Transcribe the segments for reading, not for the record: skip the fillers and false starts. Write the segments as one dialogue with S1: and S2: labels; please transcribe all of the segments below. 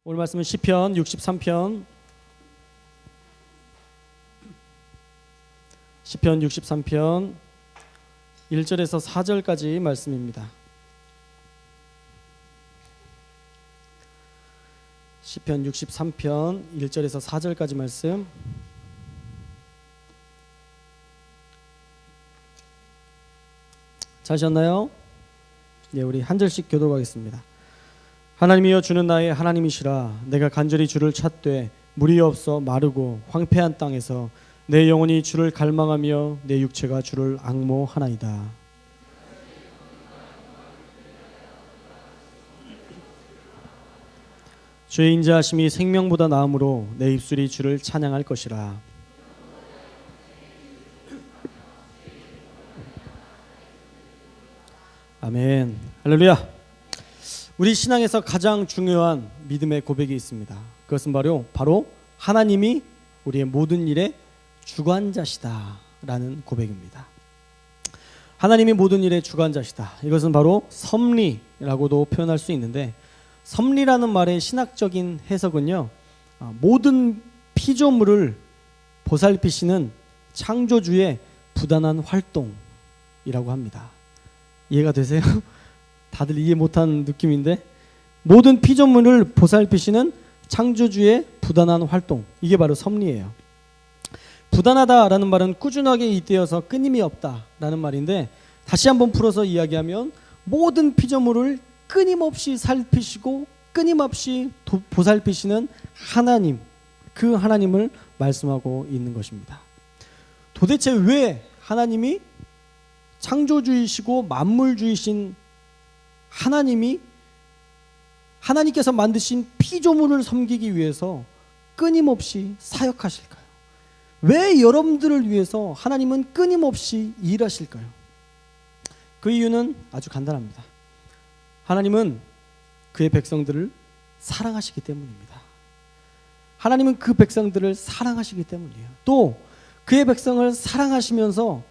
S1: 오늘 말씀은 시편 63편 1절에서 4절까지 말씀입니다. 시편 63편 1절에서 4절까지 말씀. 찾으셨나요? 네, 우리 한 절씩 교독하겠습니다. 하나님이여 주는 나의 하나님이시라. 내가 간절히 주를 찾되 물이 없어 마르고 황폐한 땅에서 내 영혼이 주를 갈망하며 내 육체가 주를 앙모하나이다. 주의 인자하심이 생명보다 나음으로 내 입술이 주를 찬양할 것이라. 아멘. 할렐루야. 우리 신앙에서 가장 중요한 믿음의 고백이 있습니다. 그것은 바로 하나님이 우리의 모든 일의 주관자시다 라는 고백입니다. 하나님이 모든 일의 주관자시다. 이것은 바로 섭리라고도 표현할 수 있는데, 섭리라는 말의 신학적인 해석은요, 모든 피조물을 보살피시는 창조주의 부단한 활동이라고 합니다. 이해가 되세요? 다들 이해 못하는 느낌인데, 모든 피조물을 보살피시는 창조주의 부단한 활동, 이게 바로 섭리예요. 부단하다라는 말은 꾸준하게 잇대어서 끊임이 없다라는 말인데, 다시 한번 풀어서 이야기하면 모든 피조물을 끊임없이 살피시고 끊임없이 보살피시는 하나님, 그 하나님을 말씀하고 있는 것입니다. 도대체 왜 하나님이 창조주이시고 만물주이신 하나님께서 만드신 피조물을 섬기기 위해서 끊임없이 사역하실까요? 왜 여러분들을 위해서 하나님은 끊임없이 일하실까요? 그 이유는 아주 간단합니다. 하나님은 그의 백성들을 사랑하시기 때문입니다. 하나님은 그 백성들을 사랑하시기 때문이에요. 또 그의 백성을 사랑하시면서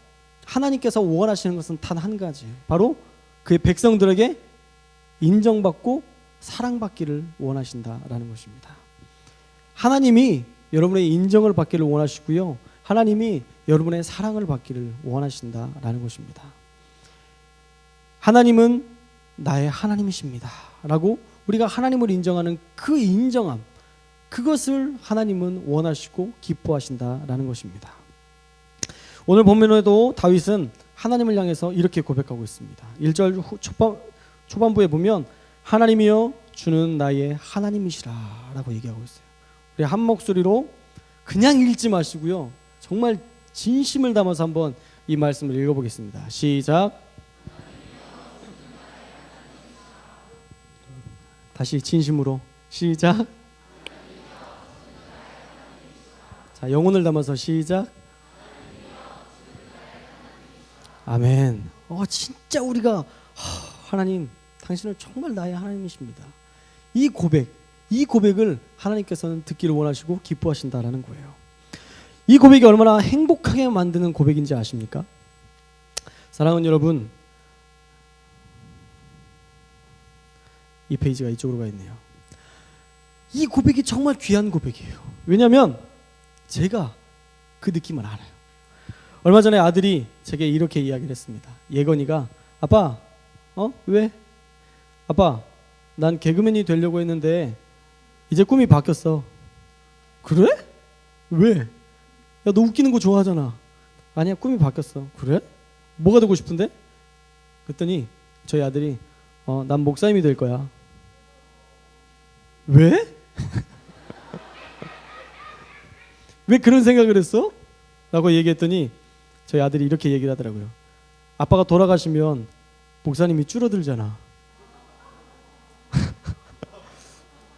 S1: 하나님께서 원하시는 것은 단 한 가지예요. 바로 그의 백성들에게 인정받고 사랑받기를 원하신다라는 것입니다. 하나님이 여러분의 인정을 받기를 원하시고요, 하나님이 여러분의 사랑을 받기를 원하신다라는 것입니다. 하나님은 나의 하나님이십니다 라고 우리가 하나님을 인정하는 그 인정함, 그것을 하나님은 원하시고 기뻐하신다라는 것입니다. 오늘 본문에도 다윗은 하나님을 향해서 이렇게 고백하고 있습니다. 1절 초반부에 보면 하나님이여 주는 나의 하나님이시라 라고 얘기하고 있어요. 우리 한 목소리로 그냥 읽지 마시고요, 정말 진심을 담아서 한번 이 말씀을 읽어보겠습니다. 시작. 다시 진심으로 시작. 자, 영혼을 담아서 시작. 아멘. 진짜 우리가 하나님, 당신은 정말 나의 하나님이십니다. 이 고백을 하나님께서는 듣기를 원하시고 기뻐하신다라는 거예요. 이 고백이 얼마나 행복하게 만드는 고백인지 아십니까? 사랑하는 여러분, 이 페이지가 이쪽으로 가 있네요. 이 고백이 정말 귀한 고백이에요. 왜냐하면 제가 그 느낌을 알아요. 얼마 전에 아들이 제게 이렇게 이야기를 했습니다. 예건이가 아빠, 왜? 아빠, 난 개그맨이 되려고 했는데 이제 꿈이 바뀌었어. 그래? 왜? 야, 너 웃기는 거 좋아하잖아. 아니야, 꿈이 바뀌었어. 그래? 뭐가 되고 싶은데? 그랬더니 저희 아들이 난 목사님이 될 거야. 왜? 왜 그런 생각을 했어? 라고 얘기했더니 저희 아들이 이렇게 얘기를 하더라고요. 아빠가 돌아가시면 목사님이 줄어들잖아.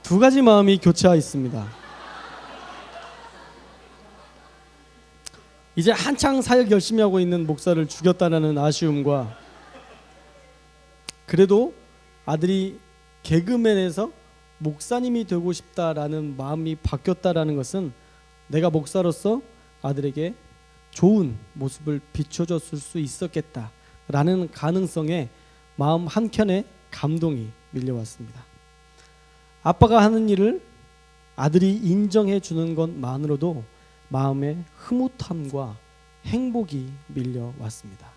S1: 두 가지 마음이 교차 있습니다. 이제 한창 사역 열심히 하고 있는 목사를 죽였다는 아쉬움과, 그래도 아들이 개그맨에서 목사님이 되고 싶다라는 마음이 바뀌었다라는 것은 내가 목사로서 아들에게 좋은 모습을 비춰줬을 수 있었겠다라는 가능성에 마음 한켠에 감동이 밀려왔습니다. 아빠가 하는 일을 아들이 인정해 주는 것만으로도 마음에 흐뭇함과 행복이 밀려왔습니다.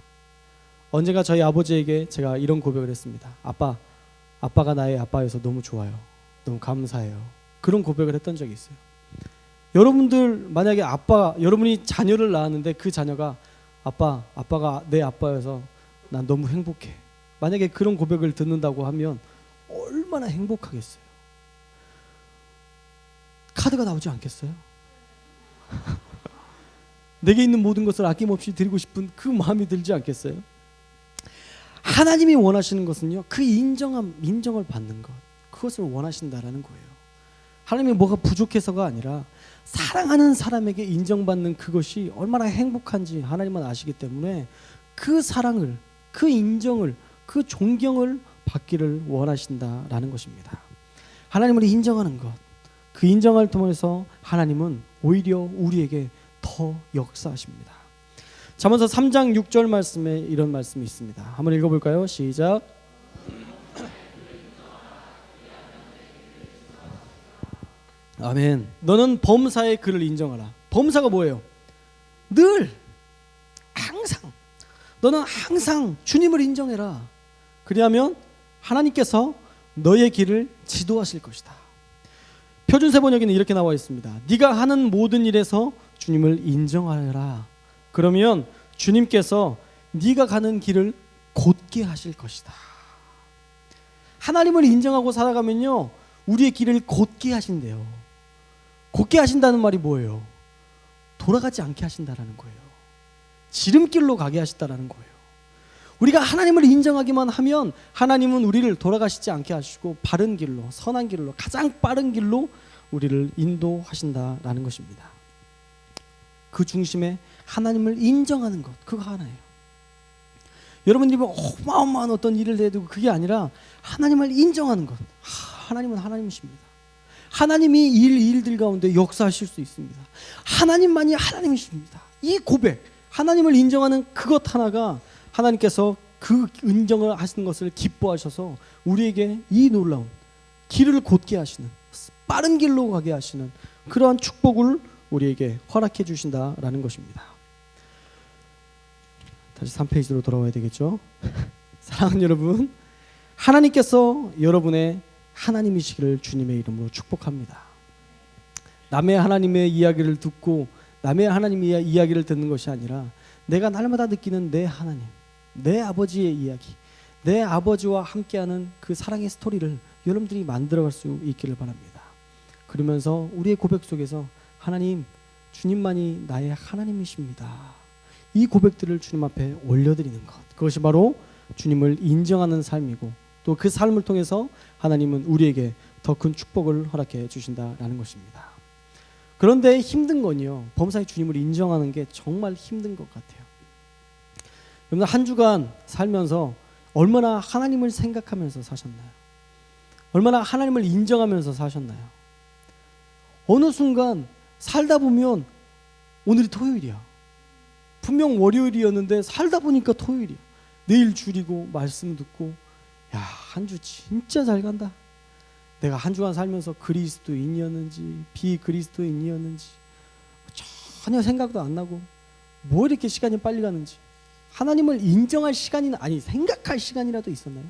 S1: 언젠가 저희 아버지에게 제가 이런 고백을 했습니다. 아빠가 나의 아빠여서 너무 좋아요. 너무 감사해요. 그런 고백을 했던 적이 있어요. 여러분들 만약에 여러분이 자녀를 낳았는데 그 자녀가 아빠가 내 아빠여서 난 너무 행복해. 만약에 그런 고백을 듣는다고 하면 얼마나 행복하겠어요. 카드가 나오지 않겠어요? 내게 있는 모든 것을 아낌없이 드리고 싶은 그 마음이 들지 않겠어요? 하나님이 원하시는 것은요, 그 인정을 받는 것, 그것을 원하신다라는 거예요. 하나님이 뭐가 부족해서가 아니라 사랑하는 사람에게 인정받는 그것이 얼마나 행복한지 하나님은 아시기 때문에 그 사랑을, 그 인정을, 그 존경을 받기를 원하신다라는 것입니다. 하나님을 인정하는 것, 그 인정을 통해서 하나님은 오히려 우리에게 더 역사하십니다. 잠언서 3장 6절 말씀에 이런 말씀이 있습니다. 한번 읽어볼까요? 시작. 아멘. 너는 범사의 그를 인정하라. 범사가 뭐예요? 늘, 항상. 너는 항상 주님을 인정해라. 그리하면 하나님께서 너의 길을 지도하실 것이다. 표준세 번역에는 이렇게 나와 있습니다. 네가 하는 모든 일에서 주님을 인정하라. 그러면 주님께서 네가 가는 길을 곧게 하실 것이다. 하나님을 인정하고 살아가면요, 우리의 길을 곧게 하신대요. 곧게 하신다는 말이 뭐예요? 돌아가지 않게 하신다라는 거예요. 지름길로 가게 하신다라는 거예요. 우리가 하나님을 인정하기만 하면 하나님은 우리를 돌아가시지 않게 하시고 바른 길로, 선한 길로, 가장 빠른 길로 우리를 인도하신다라는 것입니다. 그 중심에 하나님을 인정하는 것, 그거 하나예요. 여러분들이 어마어마한 어떤 일을 내두고 그게 아니라 하나님을 인정하는 것. 하나님은 하나님이십니다. 하나님이 일들 가운데 역사하실 수 있습니다. 하나님만이 하나님이십니다. 이 고백, 하나님을 인정하는 그것 하나가 하나님께서 그 인정을 하시는 것을 기뻐하셔서 우리에게 이 놀라운 길을 곧게 하시는, 빠른 길로 가게 하시는 그러한 축복을 우리에게 허락해 주신다라는 것입니다. 다시 3페이지로 돌아와야 되겠죠? 사랑하는 여러분, 하나님께서 여러분의 하나님이시기를 주님의 이름으로 축복합니다. 남의 하나님의 이야기를 듣고 남의 하나님의 이야기를 듣는 것이 아니라 내가 날마다 느끼는 내 하나님, 내 아버지의 이야기, 내 아버지와 함께하는 그 사랑의 스토리를 여러분들이 만들어갈 수 있기를 바랍니다. 그러면서 우리의 고백 속에서 하나님, 주님만이 나의 하나님이십니다. 이 고백들을 주님 앞에 올려드리는 것, 그것이 바로 주님을 인정하는 삶이고 또 그 삶을 통해서 하나님은 우리에게 더 큰 축복을 허락해 주신다라는 것입니다. 그런데 힘든 건요, 범사의 주님을 인정하는 게 정말 힘든 것 같아요. 여러분, 한 주간 살면서 얼마나 하나님을 생각하면서 사셨나요? 얼마나 하나님을 인정하면서 사셨나요? 어느 순간 살다 보면 오늘이 토요일이야. 분명 월요일이었는데 살다 보니까 토요일이야. 내일 줄이고 말씀 듣고, 야, 한 주 진짜 잘 간다. 내가 한 주간 살면서 그리스도인이었는지 비그리스도인이었는지 전혀 생각도 안 나고 뭐 이렇게 시간이 빨리 가는지, 하나님을 인정할 시간이나, 아니 생각할 시간이라도 있었나요?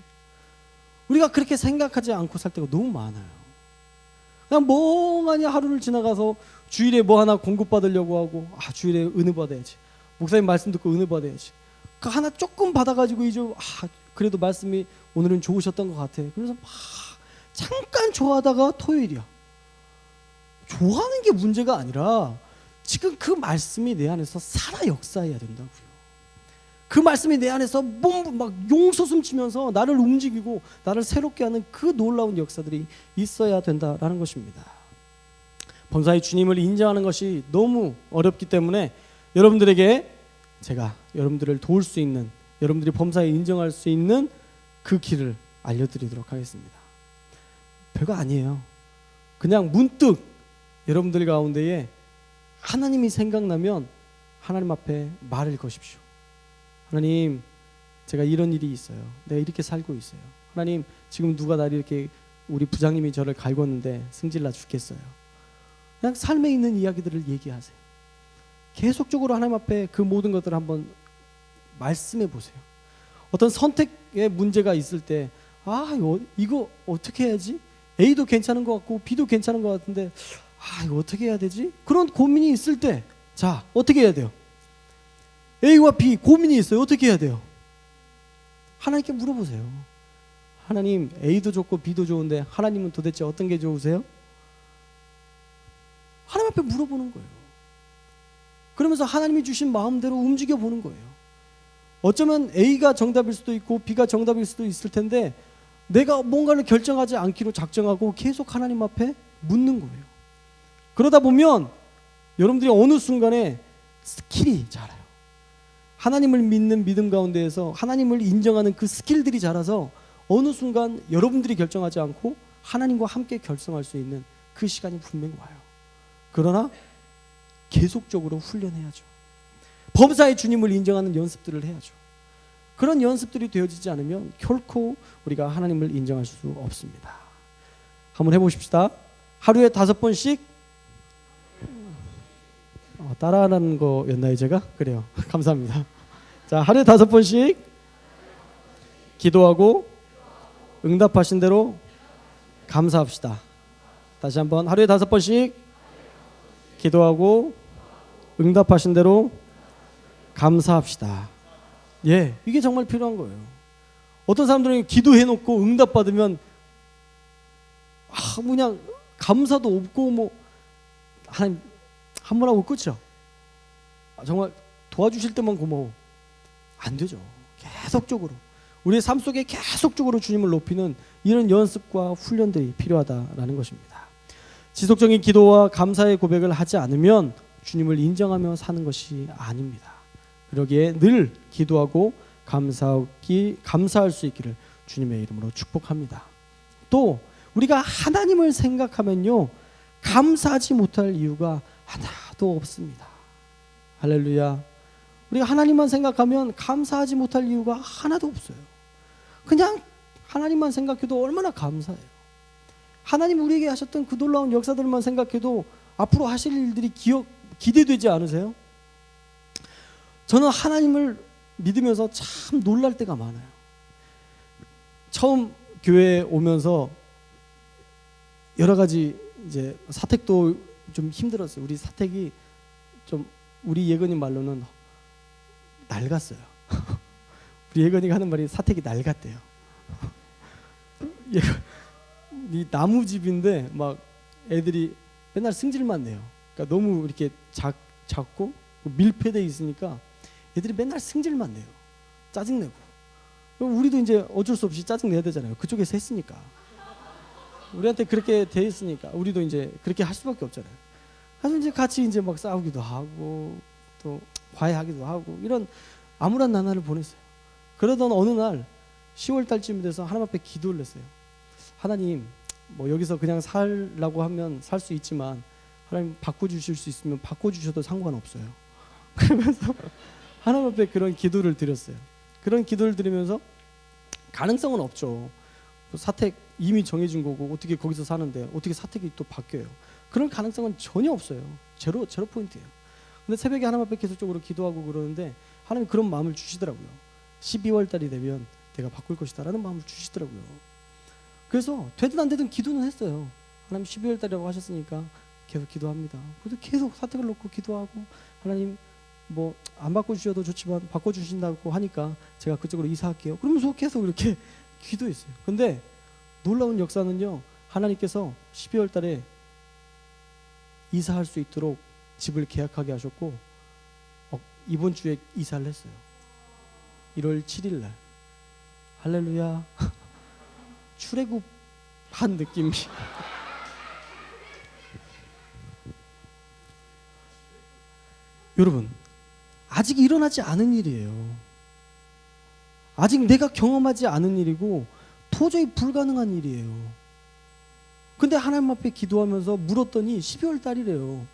S1: 우리가 그렇게 생각하지 않고 살 때가 너무 많아요. 그냥 멍하니 하루를 지나가서 주일에 뭐 하나 공급받으려고 하고, 주일에 은혜 받아야지, 목사님 말씀 듣고 은혜 받아야지, 그 하나 조금 받아가지고 이제 그래도 말씀이 오늘은 좋으셨던 것 같아. 그래서 막 잠깐 좋아하다가 토요일이야. 좋아하는 게 문제가 아니라 지금 그 말씀이 내 안에서 살아 역사해야 된다고요. 그 말씀이 내 안에서 막 용솟음 치면서 나를 움직이고 나를 새롭게 하는 그 놀라운 역사들이 있어야 된다라는 것입니다. 범사의 주님을 인정하는 것이 너무 어렵기 때문에 여러분들에게 제가 여러분들을 도울 수 있는, 여러분들이 범사에 인정할 수 있는 그 길을 알려드리도록 하겠습니다. 별거 아니에요. 그냥 문득 여러분들 가운데에 하나님이 생각나면 하나님 앞에 말을 거십시오. 하나님, 제가 이런 일이 있어요. 내가 이렇게 살고 있어요. 하나님, 지금 누가 나를 이렇게, 우리 부장님이 저를 갈궜는데 승질나 죽겠어요. 그냥 삶에 있는 이야기들을 얘기하세요. 계속적으로 하나님 앞에 그 모든 것들을 한번 말씀해 보세요. 어떤 선택의 문제가 있을 때 이거 어떻게 해야지? A도 괜찮은 것 같고 B도 괜찮은 것 같은데 이거 어떻게 해야 되지? 그런 고민이 있을 때 자, 어떻게 해야 돼요? A와 B 고민이 있어요. 어떻게 해야 돼요? 하나님께 물어보세요. 하나님, A도 좋고 B도 좋은데 하나님은 도대체 어떤 게 좋으세요? 하나님 앞에 물어보는 거예요. 그러면서 하나님이 주신 마음대로 움직여 보는 거예요. 어쩌면 A가 정답일 수도 있고 B가 정답일 수도 있을 텐데 내가 뭔가를 결정하지 않기로 작정하고 계속 하나님 앞에 묻는 거예요. 그러다 보면 여러분들이 어느 순간에 스킬이 자라요. 하나님을 믿는 믿음 가운데에서 하나님을 인정하는 그 스킬들이 자라서 어느 순간 여러분들이 결정하지 않고 하나님과 함께 결정할 수 있는 그 시간이 분명히 와요. 그러나 계속적으로 훈련해야죠. 범사의 주님을 인정하는 연습들을 해야죠. 그런 연습들이 되어지지 않으면 결코 우리가 하나님을 인정할 수 없습니다. 한번 해보십시다. 하루에 5번씩 따라하는 거였나요 제가? 그래요. 감사합니다. 자, 하루에 5번씩 기도하고 응답하신 대로 감사합시다. 다시 한번 하루에 5번씩 기도하고 응답하신 대로 감사합시다. 예, 이게 정말 필요한 거예요. 어떤 사람들은 기도해놓고 응답받으면 그냥 감사도 없고 하나님 한 번 하고 끝이야. 정말 도와주실 때만 고마워. 안 되죠. 계속적으로 우리의 삶 속에 계속적으로 주님을 높이는 이런 연습과 훈련들이 필요하다라는 것입니다. 지속적인 기도와 감사의 고백을 하지 않으면 주님을 인정하며 사는 것이 아닙니다. 그러기에 늘 기도하고 감사할 수 있기를 주님의 이름으로 축복합니다. 또 우리가 하나님을 생각하면요, 감사하지 못할 이유가 하나도 없습니다. 할렐루야. 우리가 하나님만 생각하면 감사하지 못할 이유가 하나도 없어요. 그냥 하나님만 생각해도 얼마나 감사해요. 하나님 우리에게 하셨던 그 놀라운 역사들만 생각해도 앞으로 하실 일들이 기대되지 않으세요? 저는 하나님을 믿으면서 참 놀랄 때가 많아요. 처음 교회에 오면서 여러 가지 이제 사택도 좀 힘들었어요. 우리 사택이 좀 우리 예건이 말로는 낡았어요. 우리 예건이가 하는 말이 사택이 낡았대요. 이 나무집인데 막 애들이 맨날 승질만 내요. 그러니까 너무 이렇게 작고 밀폐되어 있으니까 애들이 맨날 승질만 내요. 짜증내고. 우리도 이제 어쩔 수 없이 짜증내야 되잖아요. 그쪽에서 했으니까. 우리한테 그렇게 돼 있으니까 우리도 이제 그렇게 할 수밖에 없잖아요. 그래서 이제 같이 이제 막 싸우기도 하고 또 과외하기도 하고 이런 암울한 나날을 보냈어요. 그러던 어느 날 10월 달쯤 돼서 하나님 앞에 기도를 했어요. 하나님, 여기서 그냥 살라고 하면 살 수 있지만 하나님 바꿔주실 수 있으면 바꿔주셔도 상관없어요. 그러면서 하나님 앞에 그런 기도를 드렸어요. 그런 기도를 드리면서 가능성은 없죠. 사택 이미 정해진 거고 어떻게 거기서 사는데 어떻게 사택이 또 바뀌어요. 그런 가능성은 전혀 없어요. 제로 포인트예요. 근데 새벽에 하나님 앞에 계속적으로 기도하고 그러는데 하나님 그런 마음을 주시더라고요. 12월 달이 되면 내가 바꿀 것이다 라는 마음을 주시더라고요. 그래서 되든 안 되든 기도는 했어요. 하나님 12월 달이라고 하셨으니까 계속 기도합니다. 그래서 계속 사택을 놓고 기도하고 하나님 안 바꿔주셔도 좋지만 바꿔주신다고 하니까 제가 그쪽으로 이사할게요. 그러면서 계속 이렇게 기도했어요. 근데 놀라운 역사는요, 하나님께서 12월 달에 이사할 수 있도록 집을 계약하게 하셨고 이번 주에 이사를 했어요. 1월 7일 날. 할렐루야. 출애굽한 느낌이. 여러분, 아직 일어나지 않은 일이에요. 아직 내가 경험하지 않은 일이고 도저히 불가능한 일이에요. 근데 하나님 앞에 기도하면서 물었더니 12월 달이래요.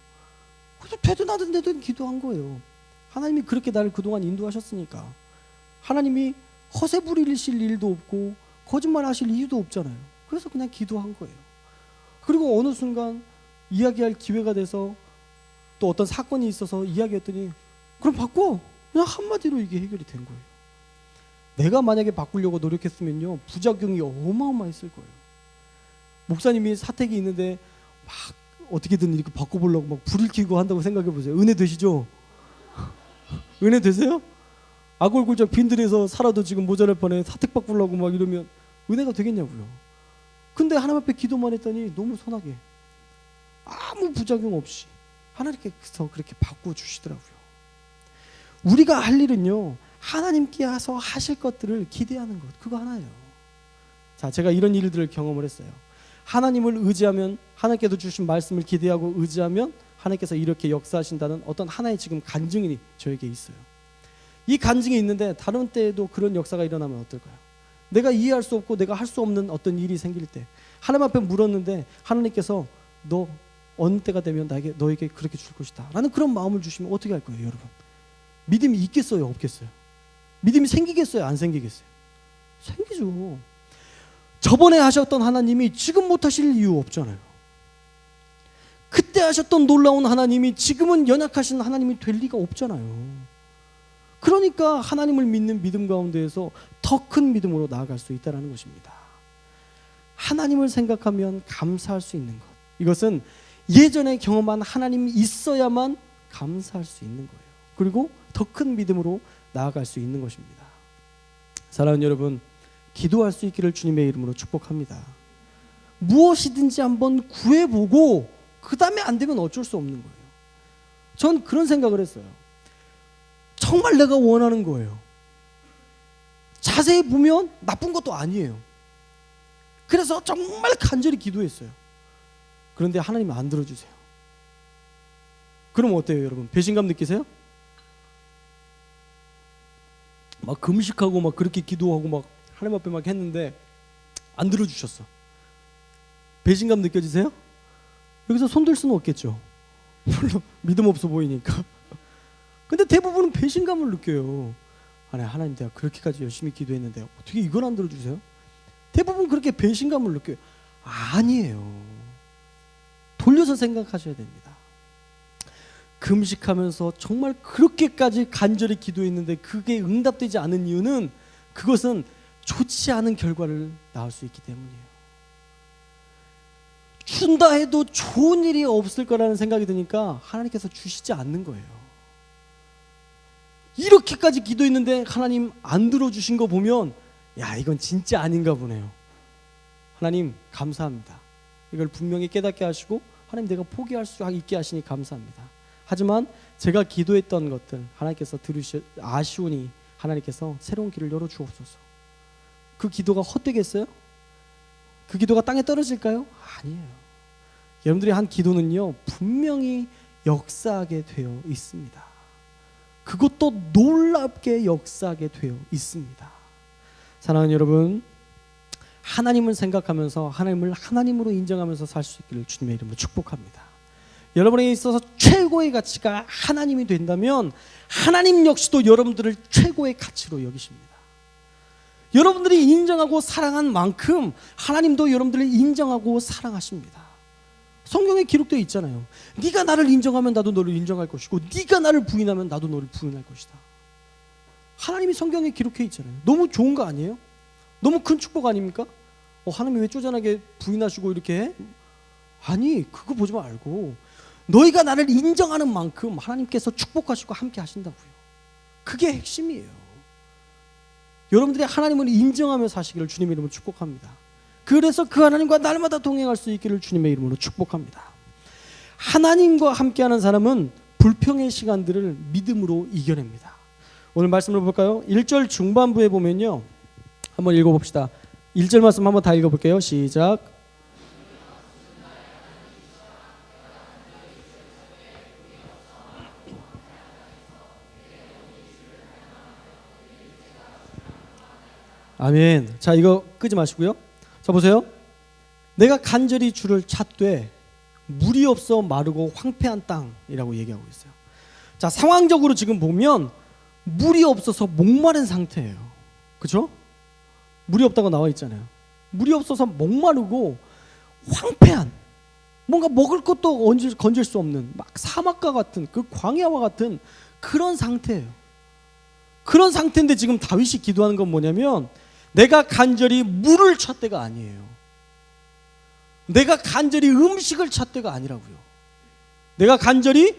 S1: 그래서 되든 안 되든 기도한 거예요. 하나님이 그렇게 나를 그동안 인도하셨으니까. 하나님이 허세 부리실 일도 없고 거짓말 하실 이유도 없잖아요. 그래서 그냥 기도한 거예요. 그리고 어느 순간 이야기할 기회가 돼서 또 어떤 사건이 있어서 이야기했더니 그럼 바꿔. 그냥 한마디로 이게 해결이 된 거예요. 내가 만약에 바꾸려고 노력했으면요, 부작용이 어마어마했을 거예요. 목사님이 사택이 있는데 막 어떻게든 이렇게 바꿔보려고 막 불을 켜고 한다고 생각해 보세요. 은혜 되시죠? 은혜 되세요? 아골골짝 빈들에서 살아도 지금 모자랄 뻔해 사택 바꾸려고 막 이러면 은혜가 되겠냐고요. 근데 하나님 앞에 기도만 했더니 너무 선하게 아무 부작용 없이 하나님께서 그렇게 바꿔주시더라고요. 우리가 할 일은요, 하나님께서 하실 것들을 기대하는 것, 그거 하나예요. 자, 제가 이런 일들을 경험을 했어요. 하나님을 의지하면, 하나님께서 주신 말씀을 기대하고 의지하면 하나님께서 이렇게 역사하신다는 어떤 하나의 지금 간증이 저에게 있어요. 이 간증이 있는데 다른 때에도 그런 역사가 일어나면 어떨까요? 내가 이해할 수 없고 내가 할 수 없는 어떤 일이 생길 때 하나님 앞에 물었는데 하나님께서 너 어느 때가 되면 너에게 그렇게 줄 것이다 라는 그런 마음을 주시면 어떻게 할 거예요, 여러분? 믿음이 있겠어요, 없겠어요? 믿음이 생기겠어요, 안 생기겠어요? 생기죠. 저번에 하셨던 하나님이 지금 못 하실 이유 없잖아요. 그때 하셨던 놀라운 하나님이 지금은 연약하신 하나님이 될 리가 없잖아요. 그러니까 하나님을 믿는 믿음 가운데에서 더 큰 믿음으로 나아갈 수 있다는 것입니다. 하나님을 생각하면 감사할 수 있는 것, 이것은 예전에 경험한 하나님이 있어야만 감사할 수 있는 거예요. 그리고 더 큰 믿음으로 나아갈 수 있는 것입니다. 사랑하는 여러분, 기도할 수 있기를 주님의 이름으로 축복합니다. 무엇이든지 한번 구해보고 그 다음에 안 되면 어쩔 수 없는 거예요. 전 그런 생각을 했어요. 정말 내가 원하는 거예요. 자세히 보면 나쁜 것도 아니에요. 그래서 정말 간절히 기도했어요. 그런데 하나님은 안 들어주세요. 그럼 어때요, 여러분? 배신감 느끼세요? 막 금식하고 막 그렇게 기도하고 막 하나님 앞에 막 했는데 안 들어주셨어. 배신감 느껴지세요? 여기서 손들 수는 없겠죠. 물론 믿음 없어 보이니까. 근데 대부분은 배신감을 느껴요. 아니, 하나님 내가 그렇게까지 열심히 기도했는데 어떻게 이걸 안 들어주세요? 대부분 그렇게 배신감을 느껴요. 아니에요. 돌려서 생각하셔야 됩니다. 금식하면서 정말 그렇게까지 간절히 기도했는데 그게 응답되지 않은 이유는 그것은 좋지 않은 결과를 낳을 수 있기 때문이에요. 준다 해도 좋은 일이 없을 거라는 생각이 드니까 하나님께서 주시지 않는 거예요. 이렇게까지 기도했는데 하나님 안 들어주신 거 보면 야, 이건 진짜 아닌가 보네요. 하나님 감사합니다. 이걸 분명히 깨닫게 하시고 하나님 내가 포기할 수 있게 하시니 감사합니다. 하지만 제가 기도했던 것들 하나님께서 아시오니 하나님께서 새로운 길을 열어주옵소서. 그 기도가 헛되겠어요? 그 기도가 땅에 떨어질까요? 아니에요. 여러분들이 한 기도는요, 분명히 역사하게 되어 있습니다. 그것도 놀랍게 역사하게 되어 있습니다. 사랑하는 여러분, 하나님을 생각하면서 하나님을 하나님으로 인정하면서 살 수 있기를 주님의 이름으로 축복합니다. 여러분에게 있어서 최고의 가치가 하나님이 된다면 하나님 역시도 여러분들을 최고의 가치로 여기십니다. 여러분들이 인정하고 사랑한 만큼 하나님도 여러분들을 인정하고 사랑하십니다. 성경에 기록되어 있잖아요. 네가 나를 인정하면 나도 너를 인정할 것이고 네가 나를 부인하면 나도 너를 부인할 것이다. 하나님이 성경에 기록해 있잖아요. 너무 좋은 거 아니에요? 너무 큰 축복 아닙니까? 하나님이 왜 쪼잔하게 부인하시고 이렇게 해? 아니, 그거 보지 말고 너희가 나를 인정하는 만큼 하나님께서 축복하시고 함께 하신다고요. 그게 핵심이에요. 여러분들이 하나님을 인정하며 사시기를 주님의 이름으로 축복합니다. 그래서 그 하나님과 날마다 동행할 수 있기를 주님의 이름으로 축복합니다. 하나님과 함께하는 사람은 불평의 시간들을 믿음으로 이겨냅니다. 오늘 말씀을 볼까요? 1절 중반부에 보면요, 한번 읽어봅시다. 1절 말씀 한번 다 읽어볼게요. 시작. 아멘. 자, 이거 끄지 마시고요. 자, 보세요. 내가 간절히 주를 찾되 물이 없어 마르고 황폐한 땅이라고 얘기하고 있어요. 자, 상황적으로 지금 보면 물이 없어서 목마른 상태예요. 그렇죠? 물이 없다고 나와 있잖아요. 물이 없어서 목마르고 황폐한, 뭔가 먹을 것도 건질 수 없는 막 사막과 같은 그 광야와 같은 그런 상태예요. 그런 상태인데 지금 다윗이 기도하는 건 뭐냐면 내가 간절히 물을 찾대가 아니에요. 내가 간절히 음식을 찾대가 아니라고요. 내가 간절히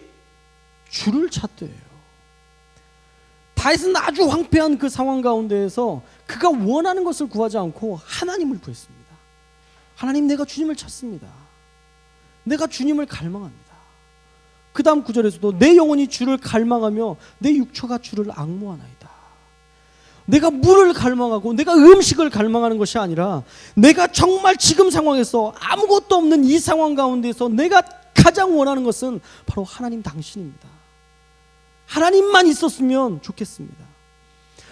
S1: 주를 찾대예요. 다윗은 아주 황폐한 그 상황 가운데에서 그가 원하는 것을 구하지 않고 하나님을 구했습니다. 하나님, 내가 주님을 찾습니다. 내가 주님을 갈망합니다. 그 다음 구절에서도 내 영혼이 주를 갈망하며 내 육처가 주를 앙모하나이다. 내가 물을 갈망하고 내가 음식을 갈망하는 것이 아니라 내가 정말 지금 상황에서 아무것도 없는 이 상황 가운데서 내가 가장 원하는 것은 바로 하나님 당신입니다. 하나님만 있었으면 좋겠습니다.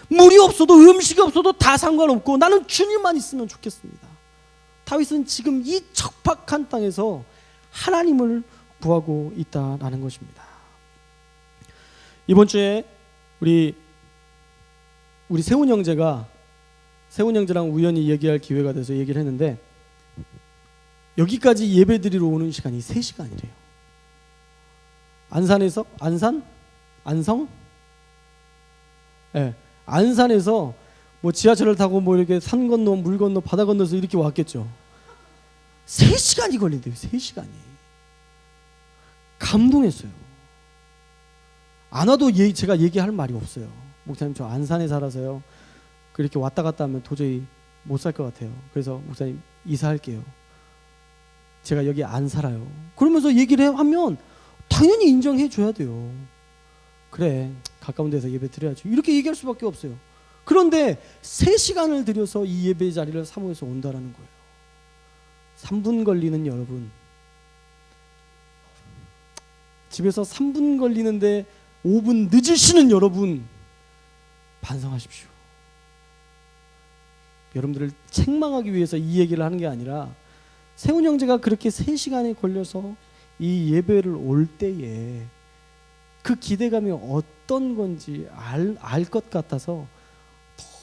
S1: 물이 없어도 음식이 없어도 다 상관없고 나는 주님만 있으면 좋겠습니다. 다윗은 지금 이 척박한 땅에서 하나님을 구하고 있다라는 것입니다. 이번 주에 우리 세훈 형제랑 우연히 얘기할 기회가 돼서 얘기를 했는데 여기까지 예배드리러 오는 시간이 3시간이래요. 안성? 네, 안산에서 뭐 지하철을 타고 뭐 이렇게 산 건너 물 건너 바다 건너서 이렇게 왔겠죠. 3시간이 걸린대요. 3시간이. 감동했어요. 안 와도 제가 얘기할 말이 없어요. 목사님, 저 안산에 살아서요, 그렇게 왔다 갔다 하면 도저히 못 살 것 같아요. 그래서 목사님 이사할게요. 제가 여기 안 살아요. 그러면서 얘기를 하면 당연히 인정해 줘야 돼요. 그래, 가까운 데서 예배 드려야죠. 이렇게 얘기할 수밖에 없어요. 그런데 3시간을 들여서 이 예배 자리를 사모해서 온다라는 거예요. 3분 걸리는 여러분, 집에서 3분 걸리는데 5분 늦으시는 여러분, 반성하십시오. 여러분들을 책망하기 위해서 이 얘기를 하는 게 아니라 세훈 형제가 그렇게 3시간이 걸려서 이 예배를 올 때에 그 기대감이 어떤 건지 알 것 같아서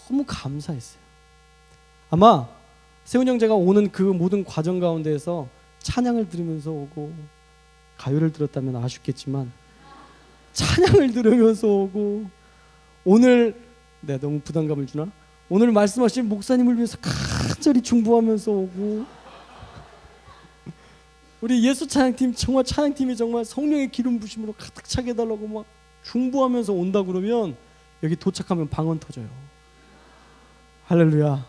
S1: 너무 감사했어요. 아마 세훈 형제가 오는 그 모든 과정 가운데에서 찬양을 들으면서 오고, 가요를 들었다면 아쉽겠지만 찬양을 들으면서 오고, 오늘 내가 너무 부담감을 주나? 오늘 말씀하신 목사님을 위해서 간절히 중보하면서 오고, 우리 예수 찬양팀 정말 찬양팀이 정말 성령의 기름 부심으로 가득 차게 해달라고 막 중보하면서 온다 그러면 여기 도착하면 방언 터져요. 할렐루야.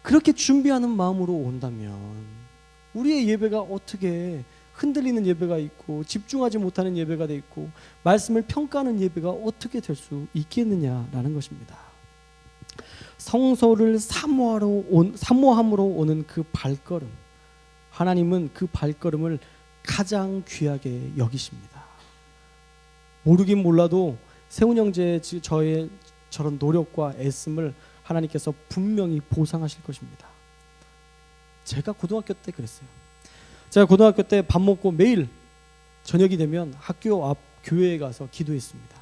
S1: 그렇게 준비하는 마음으로 온다면 우리의 예배가 어떻게 흔들리는 예배가 있고 집중하지 못하는 예배가 돼 있고 말씀을 평가하는 예배가 어떻게 될 수 있겠느냐라는 것입니다. 성소를 사모함으로 오는 그 발걸음, 하나님은 그 발걸음을 가장 귀하게 여기십니다. 모르긴 몰라도 세훈 형제의 저의 저런 노력과 애씀을 하나님께서 분명히 보상하실 것입니다. 제가 고등학교 때 그랬어요. 제가 고등학교 때 밥 먹고 매일 저녁이 되면 학교 앞 교회에 가서 기도했습니다.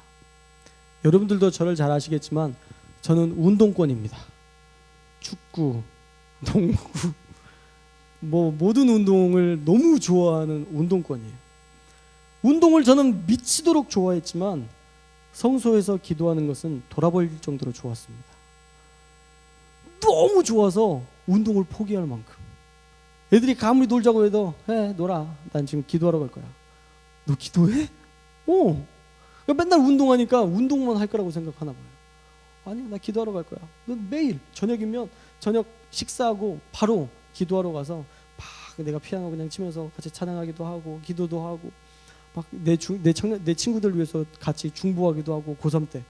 S1: 여러분들도 저를 잘 아시겠지만 저는 운동권입니다. 축구, 농구, 뭐 모든 운동을 너무 좋아하는 운동권이에요. 운동을 저는 미치도록 좋아했지만 성소에서 기도하는 것은 돌아버릴 정도로 좋았습니다. 너무 좋아서 운동을 포기할 만큼. 애들이 아무리 놀자고 해도 해, 놀아. 난 지금 기도하러 갈 거야. 너 기도해? 맨날 운동하니까 운동만 할 거라고 생각하나 봐요. 아니야, 나 기도하러 갈 거야. 넌 매일 저녁이면 저녁 식사하고 바로 기도하러 가서 막 내가 피아노 그냥 치면서 같이 찬양하기도 하고 기도도 하고 막 내 친구들 위해서 같이 중보하기도 하고 고3 때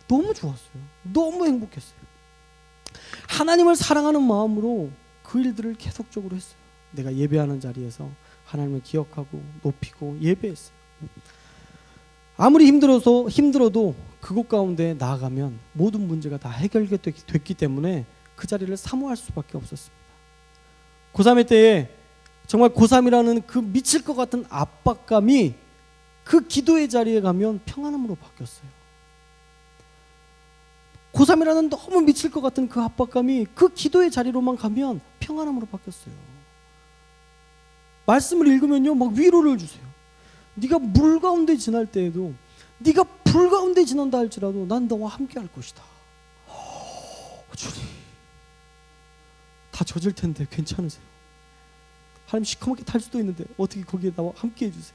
S1: 너무 좋았어요. 너무 행복했어요. 하나님을 사랑하는 마음으로 그 일들을 계속적으로 했어요. 내가 예배하는 자리에서 하나님을 기억하고 높이고 예배했어요. 아무리 힘들어도 그곳 가운데 나아가면 모든 문제가 다 해결됐기 때문에 그 자리를 사모할 수밖에 없었습니다. 고3의 때에 정말 고3이라는 그 미칠 것 같은 압박감이 그 기도의 자리에 가면 평안함으로 바뀌었어요. 고3이라는 너무 미칠 것 같은 그 압박감이 그 기도의 자리로만 가면 평안함으로 바뀌었어요. 말씀을 읽으면요 막 위로를 주세요. 네가 물 가운데 지날 때에도, 네가 불 가운데 지난다 할지라도 난 너와 함께 할 것이다. 주님, 다 젖을 텐데 괜찮으세요? 하나님 시커멓게 탈 수도 있는데 어떻게 거기에 나와 함께 해주세요.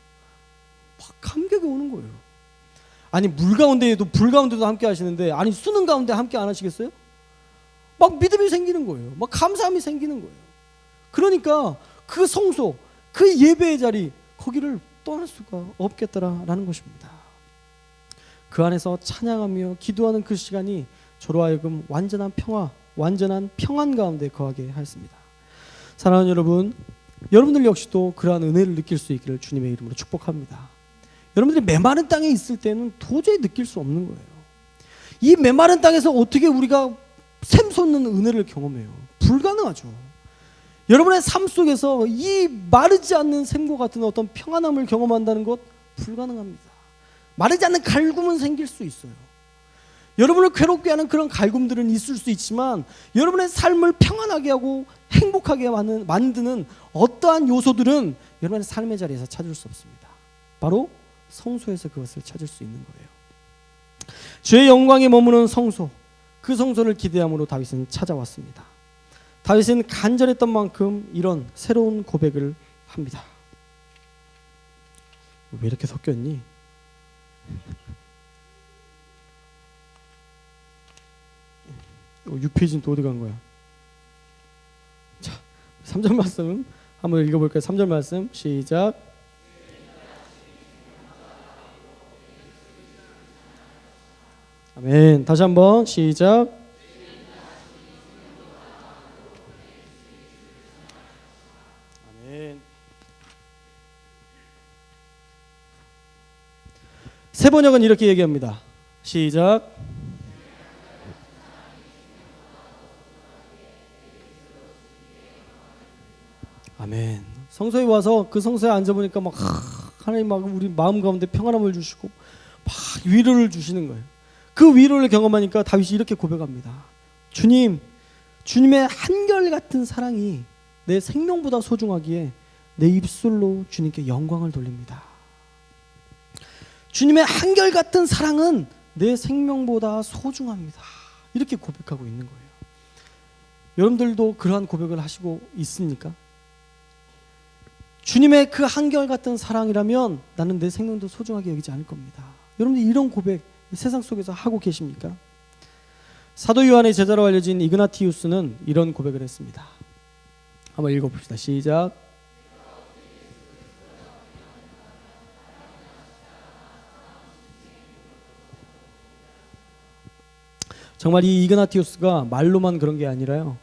S1: 막 감격이 오는 거예요. 아니 물 가운데에도 불 가운데도 함께 하시는데, 아니 수능 가운데 함께 안 하시겠어요? 막 믿음이 생기는 거예요. 막 감사함이 생기는 거예요. 그러니까 그 성소, 그 예배의 자리, 거기를 떠날 수가 없겠더라라는 것입니다. 그 안에서 찬양하며 기도하는 그 시간이 저로 하여금 완전한 평화, 완전한 평안 가운데 거하게 하였습니다. 사랑하는 여러분, 여러분들 역시도 그러한 은혜를 느낄 수 있기를 주님의 이름으로 축복합니다. 여러분들이 메마른 땅에 있을 때는 도저히 느낄 수 없는 거예요. 이 메마른 땅에서 어떻게 우리가 샘솟는 은혜를 경험해요? 불가능하죠. 여러분의 삶 속에서 이 마르지 않는 샘과 같은 어떤 평안함을 경험한다는 것 불가능합니다. 마르지 않는 갈굼은 생길 수 있어요. 여러분을 괴롭게 하는 그런 갈굼들은 있을 수 있지만, 여러분의 삶을 평안하게 하고 행복하게 만드는 어떠한 요소들은 여러분의 삶의 자리에서 찾을 수 없습니다. 바로 성소에서 그것을 찾을 수 있는 거예요. 주의 영광이 머무는 성소, 그 성소를 기대함으로 다윗은 찾아왔습니다. 다윗은 간절했던 만큼 이런 새로운 고백을 합니다. 왜 이렇게 섞였니? 6페이지는 또 어디 간 거야? 자, 3절 말씀 한번 읽어볼까요? 3절 말씀 시작. 아멘. 다시 한번 시작. 아멘. 새 번역은 이렇게 얘기합니다. 시작. 아멘. 성소에 와서 그 성소에 앉아보니까 막 하나님 막 우리 마음 가운데 평안함을 주시고 막 위로를 주시는 거예요. 그 위로를 경험하니까 다윗이 이렇게 고백합니다. 주님, 주님의 한결같은 사랑이 내 생명보다 소중하기에 내 입술로 주님께 영광을 돌립니다. 주님의 한결같은 사랑은 내 생명보다 소중합니다. 이렇게 고백하고 있는 거예요. 여러분들도 그러한 고백을 하시고 있습니까? 주님의 그 한결같은 사랑이라면 나는 내 생명도 소중하게 여기지 않을 겁니다. 여러분들 이런 고백 세상 속에서 하고 계십니까? 사도 요한의 제자로 알려진 이그나티우스는 이런 고백을 했습니다. 한번 읽어봅시다. 시작. 정말 이 이그나티우스가 말로만 그런 게 아니라요,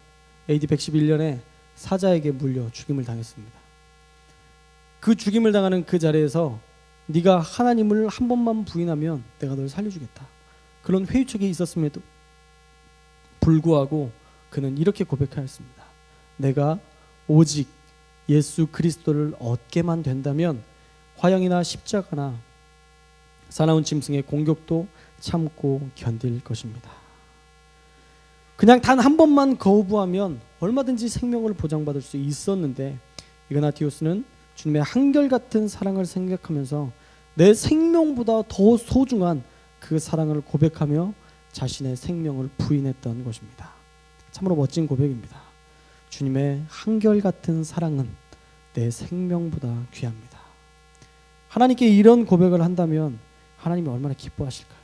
S1: AD 111년에 사자에게 물려 죽임을 당했습니다. 그 죽임을 당하는 그 자리에서 네가 하나님을 한 번만 부인하면 내가 널 살려주겠다, 그런 회유책이 있었음에도 불구하고 그는 이렇게 고백하였습니다. 내가 오직 예수 그리스도를 얻게만 된다면 화형이나 십자가나 사나운 짐승의 공격도 참고 견딜 것입니다. 그냥 단 한 번만 거부하면 얼마든지 생명을 보장받을 수 있었는데, 이그나티우스는 주님의 한결같은 사랑을 생각하면서 내 생명보다 더 소중한 그 사랑을 고백하며 자신의 생명을 부인했던 것입니다. 참으로 멋진 고백입니다. 주님의 한결같은 사랑은 내 생명보다 귀합니다. 하나님께 이런 고백을 한다면 하나님이 얼마나 기뻐하실까요?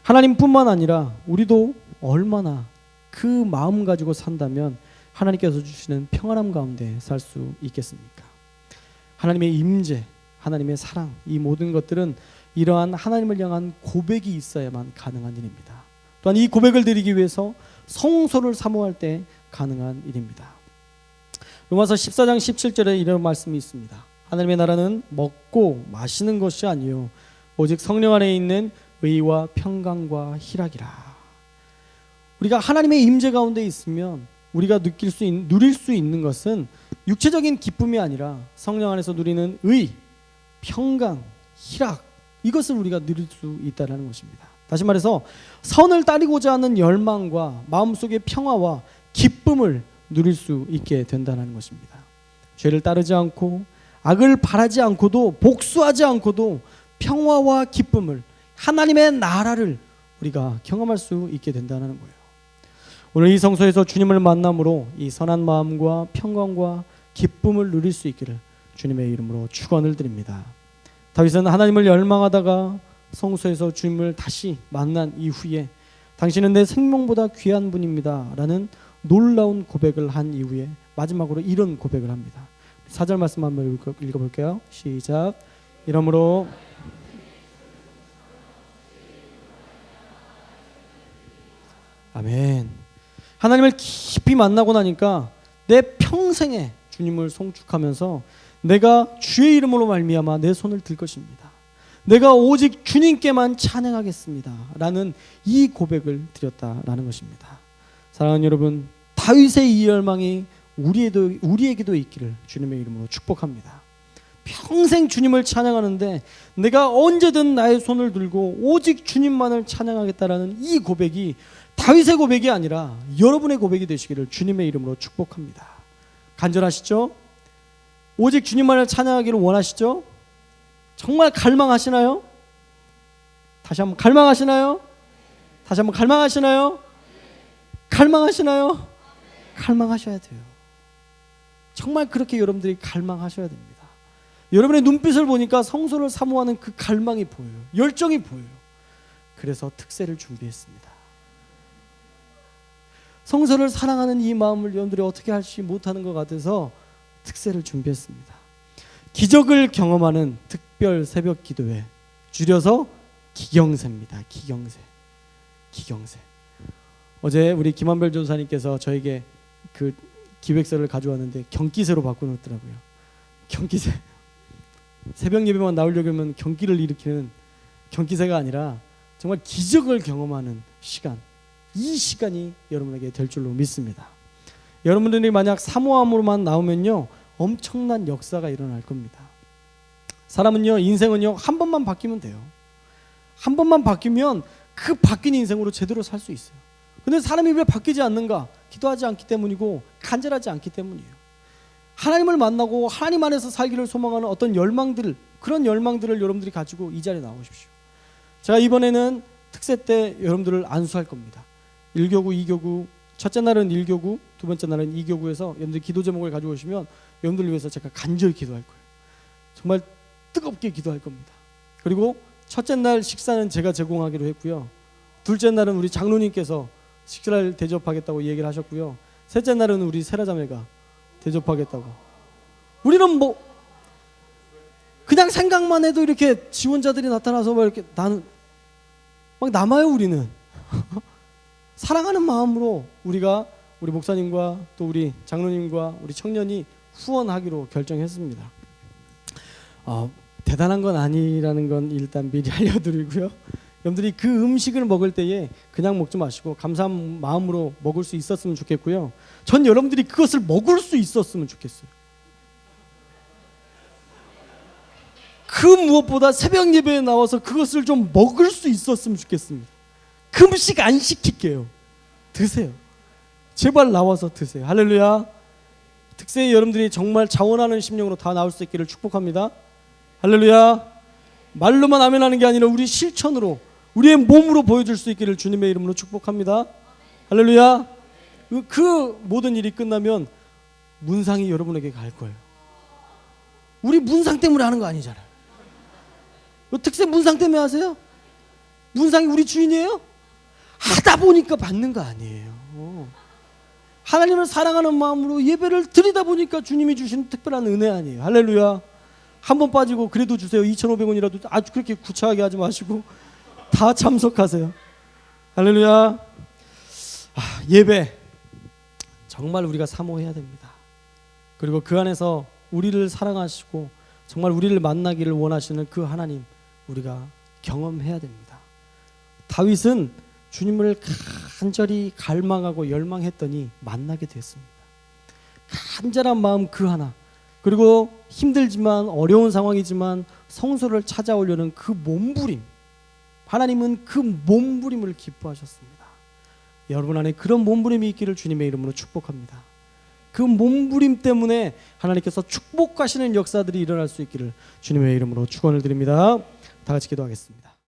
S1: 하나님뿐만 아니라 우리도 얼마나 그 마음 가지고 산다면 하나님께서 주시는 평안함 가운데 살 수 있겠습니까? 하나님의 임재, 하나님의 사랑, 이 모든 것들은 이러한 하나님을 향한 고백이 있어야만 가능한 일입니다. 또한 이 고백을 드리기 위해서 성소를 사모할 때 가능한 일입니다. 로마서 14장 17절에 이런 말씀이 있습니다. 하나님의 나라는 먹고 마시는 것이 아니요 오직 성령 안에 있는 의와 평강과 희락이라. 우리가 하나님의 임재 가운데 있으면 우리가 누릴 수 있는 것은 육체적인 기쁨이 아니라 성령 안에서 누리는 의, 평강, 희락, 이것을 우리가 누릴 수 있다는 것입니다. 다시 말해서 선을 따르고자 하는 열망과 마음속의 평화와 기쁨을 누릴 수 있게 된다는 것입니다. 죄를 따르지 않고 악을 바라지 않고도 복수하지 않고도 평화와 기쁨을, 하나님의 나라를 우리가 경험할 수 있게 된다는 거예요. 오늘 이 성소에서 주님을 만남으로 이 선한 마음과 평강과 기쁨을 누릴 수 있기를 주님의 이름으로 축원을 드립니다. 다윗은 하나님을 열망하다가 성소에서 주님을 다시 만난 이후에 당신은 내 생명보다 귀한 분입니다 라는 놀라운 고백을 한 이후에 마지막으로 이런 고백을 합니다. 4절 말씀 한번 읽어볼게요. 시작. 이러므로 아멘. 하나님을 깊이 만나고 나니까 내 평생에 주님을 송축하면서 내가 주의 이름으로 말미암아 내 손을 들 것입니다. 내가 오직 주님께만 찬양하겠습니다 라는 이 고백을 드렸다라는 것입니다. 사랑하는 여러분, 다윗의 이 열망이 우리에게도 있기를 주님의 이름으로 축복합니다. 평생 주님을 찬양하는데 내가 언제든 나의 손을 들고 오직 주님만을 찬양하겠다라는 이 고백이 다윗의 고백이 아니라 여러분의 고백이 되시기를 주님의 이름으로 축복합니다. 간절하시죠? 오직 주님만을 찬양하기를 원하시죠? 정말 갈망하시나요? 다시 한번 갈망하시나요? 다시 한번 갈망하시나요? 갈망하시나요? 갈망하셔야 돼요. 정말 그렇게 여러분들이 갈망하셔야 됩니다. 여러분의 눈빛을 보니까 성소를 사모하는 그 갈망이 보여요. 열정이 보여요. 그래서 특세를 준비했습니다. 성소를 사랑하는 이 마음을 여러분들이 어떻게 할지 못하는 것 같아서 특세를 준비했습니다. 기적을 경험하는 특별 새벽 기도회, 줄여서 기경세입니다. 기경세. 어제 우리 김한별 전사님께서 저에게 그 기획서를 가져왔는데 경기세로 바꿔놓더라고요. 경기세. 새벽 예배만 나오려고 하면 경기를 일으키는 경기세가 아니라 정말 기적을 경험하는 시간, 이 시간이 여러분에게 될 줄로 믿습니다. 여러분들이 만약 사모함으로만 나오면요 엄청난 역사가 일어날 겁니다. 사람은요, 인생은요 한 번만 바뀌면 돼요. 한 번만 바뀌면 그 바뀐 인생으로 제대로 살 수 있어요. 근데 사람이 왜 바뀌지 않는가? 기도하지 않기 때문이고 간절하지 않기 때문이에요. 하나님을 만나고 하나님 안에서 살기를 소망하는 어떤 열망들, 그런 열망들을 여러분들이 가지고 이 자리에 나오십시오. 제가 이번에는 특세 때 여러분들을 안수할 겁니다. 1교구, 2교구, 첫째 날은 1교구, 두 번째 날은 2교구에서 여러분들 기도 제목을 가지고 오시면 여러분들을 위해서 제가 간절히 기도할 거예요. 정말 뜨겁게 기도할 겁니다. 그리고 첫째 날 식사는 제가 제공하기로 했고요. 둘째 날은 우리 장로님께서 식사를 대접하겠다고 얘기를 하셨고요. 셋째 날은 우리 세라자매가 대접하겠다고. 우리는 뭐 그냥 생각만 해도 이렇게 지원자들이 나타나서 막 이렇게 나는 막 남아요. 우리는 사랑하는 마음으로 우리가 우리 목사님과 또 우리 장로님과 우리 청년이 후원하기로 결정했습니다. 대단한 건 아니라는 건 일단 미리 알려드리고요. 여러분들이 그 음식을 먹을 때에 그냥 먹지 마시고 감사한 마음으로 먹을 수 있었으면 좋겠고요. 전 여러분들이 그것을 먹을 수 있었으면 좋겠어요. 그 무엇보다 새벽 예배에 나와서 그것을 좀 먹을 수 있었으면 좋겠습니다. 금식 안 시킬게요. 드세요. 제발 나와서 드세요. 할렐루야. 특세에 여러분들이 정말 자원하는 심령으로 다 나올 수 있기를 축복합니다. 할렐루야. 말로만 아멘하는 게 아니라 우리 실천으로, 우리의 몸으로 보여줄 수 있기를 주님의 이름으로 축복합니다. 할렐루야. 그 모든 일이 끝나면 문상이 여러분에게 갈 거예요. 우리 문상 때문에 하는 거 아니잖아요. 특세 문상 때문에 하세요? 문상이 우리 주인이에요? 하다 보니까 받는 거 아니에요. 하나님을 사랑하는 마음으로 예배를 드리다 보니까 주님이 주신 특별한 은혜 아니에요. 할렐루야. 한 번 빠지고 그래도 주세요. 2,500원이라도 아주 그렇게 구차하게 하지 마시고 다 참석하세요. 할렐루야. 예배 정말 우리가 사모해야 됩니다. 그리고 그 안에서 우리를 사랑하시고 정말 우리를 만나기를 원하시는 그 하나님 우리가 경험해야 됩니다. 다윗은 주님을 간절히 갈망하고 열망했더니 만나게 됐습니다. 간절한 마음 그 하나, 그리고 힘들지만 어려운 상황이지만 성소를 찾아오려는 그 몸부림, 하나님은 그 몸부림을 기뻐하셨습니다. 여러분 안에 그런 몸부림이 있기를 주님의 이름으로 축복합니다. 그 몸부림 때문에 하나님께서 축복하시는 역사들이 일어날 수 있기를 주님의 이름으로 축원을 드립니다. 다 같이 기도하겠습니다.